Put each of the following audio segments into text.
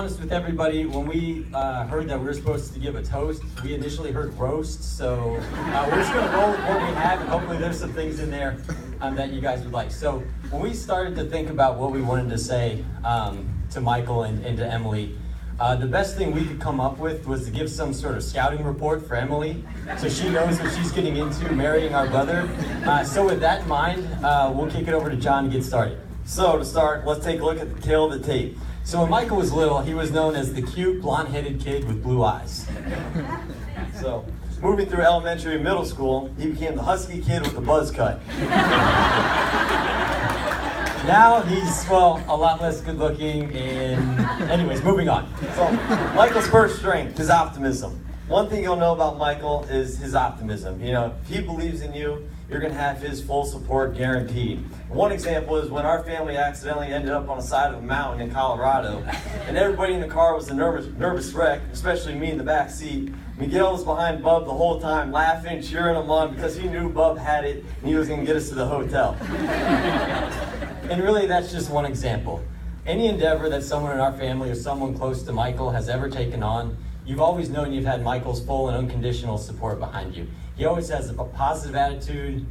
Honest with everybody, when we heard that we were supposed to give a toast, we initially heard roast, so we're just going to roll with what we have, and hopefully there's some things in there that you guys would like. So when we started to think about what we wanted to say to Michael and to Emily, the best thing we could come up with was to give some sort of scouting report for Emily, so she knows what she's getting into marrying our brother. So with that in mind, we'll kick it over to John to get started. So to start, let's take a look at the tail of the tape. So when Michael was little, he was known as the cute, blonde-headed kid with blue eyes. So, moving through elementary and middle school, he became the husky kid with the buzz cut. Now he's, well, a lot less good-looking, and anyways, moving on. So, Michael's first strength is optimism. One thing you'll know about Michael is his optimism. You know, if he believes in you, you're going to have his full support guaranteed. One example is when our family accidentally ended up on the side of a mountain in Colorado, and everybody in the car was a nervous wreck, especially me in the back seat. Miguel was behind Bub the whole time, laughing, cheering him on, because he knew Bub had it, and he was going to get us to the hotel. And really, that's just one example. Any endeavor that someone in our family or someone close to Michael has ever taken on, you've always known you've had Michael's full and unconditional support behind you. He always has a positive attitude,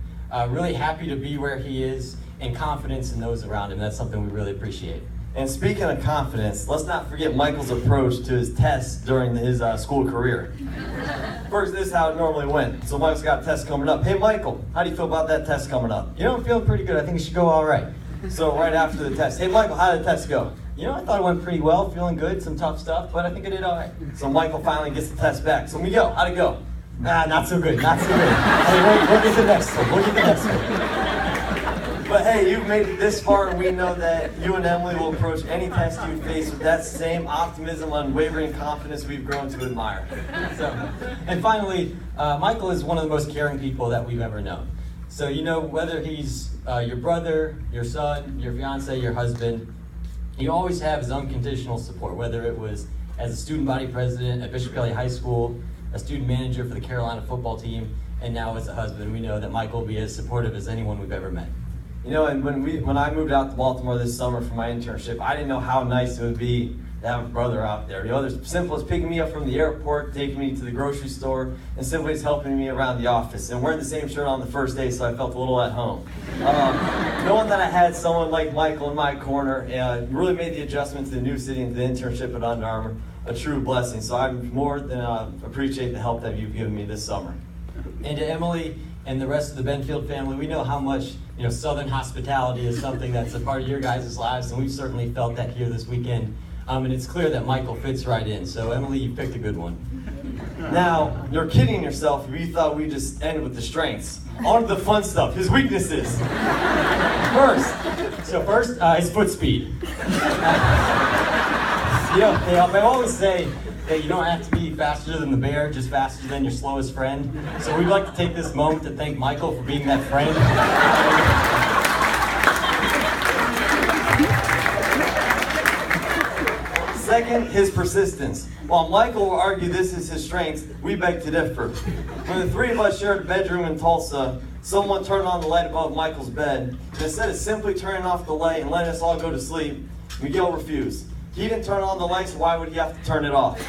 really happy to be where he is, and confidence in those around him. That's something we really appreciate. And speaking of confidence, let's not forget Michael's approach to his tests during his school career. First, this is how it normally went. So Michael's got a test coming up. Hey Michael, how do you feel about that test coming up? You know, I'm feeling pretty good. I think it should go all right. So right after the test, hey Michael, how did the test go? You know, I thought it went pretty well, feeling good, some tough stuff, but I think I did all right. So Michael finally gets the test back. So Miguel, how'd it go? Not so good, not so good. Hey, wait, look at the next one, look at the next one. But hey, you've made it this far, and we know that you and Emily will approach any test you face with that same optimism, unwavering confidence we've grown to admire. And finally, Michael is one of the most caring people that we've ever known. So, you know, whether he's your brother, your son, your fiance, your husband, you always have his unconditional support, whether it was as a student body president at Bishop Kelly High School, a student manager for the Carolina football team, and now as a husband. We know that Michael will be as supportive as anyone we've ever met. You know, and when I moved out to Baltimore this summer for my internship, I didn't know how nice it would be to have a brother out there. You know, there's simple as picking me up from the airport, taking me to the grocery store, and simply as helping me around the office. And wearing the same shirt on the first day, so I felt a little at home. Knowing that I had someone like Michael in my corner, really made the adjustment to the new city and to the internship at Under Armour a true blessing. So I more than appreciate the help that you've given me this summer. And to Emily and the rest of the Benfield family, we know how much, you know, Southern hospitality is something that's a part of your guys' lives, and we've certainly felt that here this weekend. And it's clear that Michael fits right in. So Emily, you picked a good one. Now, you're kidding yourself if you thought we'd just end with the strengths. On to the fun stuff, his weaknesses. First, his foot speed. You know, they always say that you don't have to be faster than the bear, just faster than your slowest friend. So we'd like to take this moment to thank Michael for being that friend. Second, his persistence. While Michael will argue this is his strength, we beg to differ. When the three of us shared a bedroom in Tulsa, someone turned on the light above Michael's bed, and instead of simply turning off the light and letting us all go to sleep, Miguel refused. He didn't turn on the lights, so why would he have to turn it off?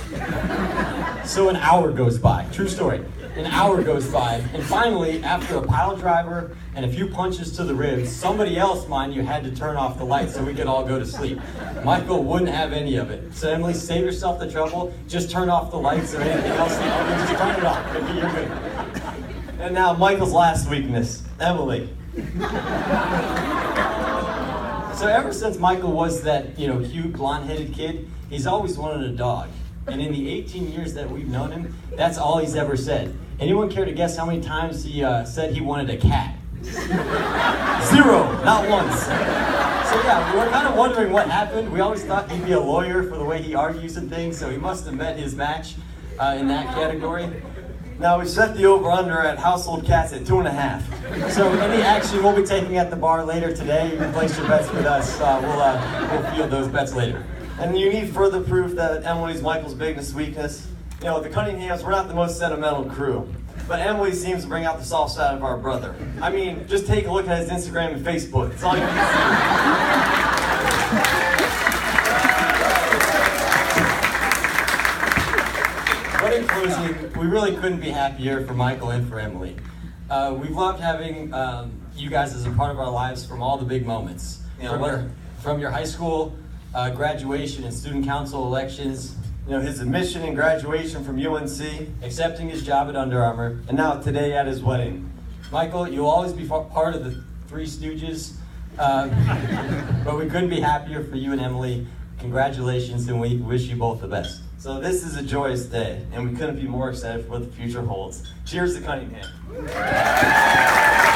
So an hour goes by. True story. An hour goes by, and finally, after a pile driver and a few punches to the ribs, somebody else, mind you, had to turn off the lights so we could all go to sleep. Michael wouldn't have any of it. So Emily, save yourself the trouble. Just turn off the lights or anything else. Just turn it off. You're good. And now Michael's last weakness, Emily. So ever since Michael was that, you know, cute, blonde-headed kid, he's always wanted a dog. And in the 18 years that we've known him, that's all he's ever said. Anyone care to guess how many times he said he wanted a cat? 0, not once. So yeah, we were kind of wondering what happened. We always thought he'd be a lawyer for the way he argues and things, so he must have met his match in that category. Now we set the over-under at household cats at 2.5. So any action we'll be taking at the bar later today, you can place your bets with us. We'll field those bets later. And you need further proof that Emily's Michael's biggest weakness. You know, the Cunninghams, we're not the most sentimental crew. But Emily seems to bring out the soft side of our brother. I mean, just take a look at his Instagram and Facebook. It's all you can see. closing, we really couldn't be happier for Michael and for Emily. We've loved having you guys as a part of our lives from all the big moments. From your high school graduation and student council elections, his admission and graduation from UNC, accepting his job at Under Armour, and now today at his wedding. Michael, you'll always be part of the Three Stooges, but we couldn't be happier for you and Emily. Congratulations, and we wish you both the best. So this is a joyous day, and we couldn't be more excited for what the future holds. Cheers to Cunningham.